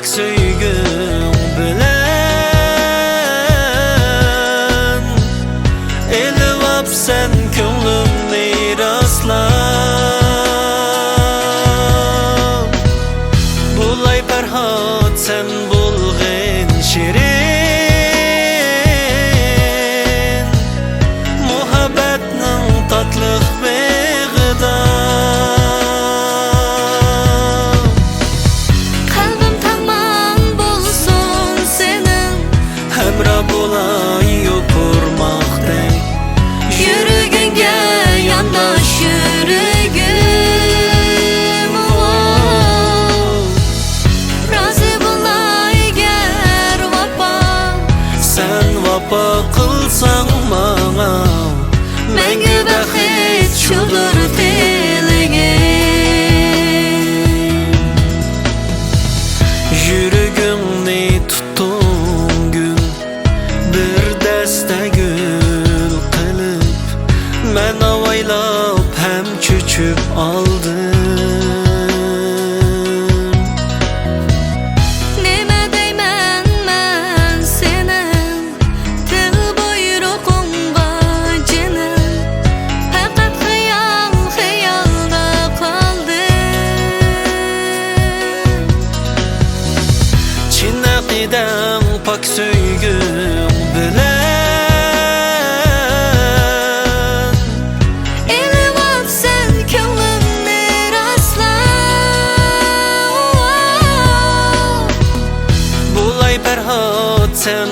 pak söygüm bilen elivap sen könglimni rastlap bulay Ferhat sen bulg'in shirin muhabbatning tatliq beg'ida Kalbim tamam bulsun senin Hemra bulay yokurmakdek Yürügünge yandaş yürügüm Razı bulay ger vapa Sen vapa kılsan bana Mengü baxit şudur diligim Yürügümni tuttum gün Bir deste gül kılıp Men avaylap hem çöçüp aldım Neme deymen men senin Tığ buyruğunga cinin Fakat hayalda kaldım Çin akidem pak söygüm bilen Elivap sen könglimni rastlap Bulay Ferhat sen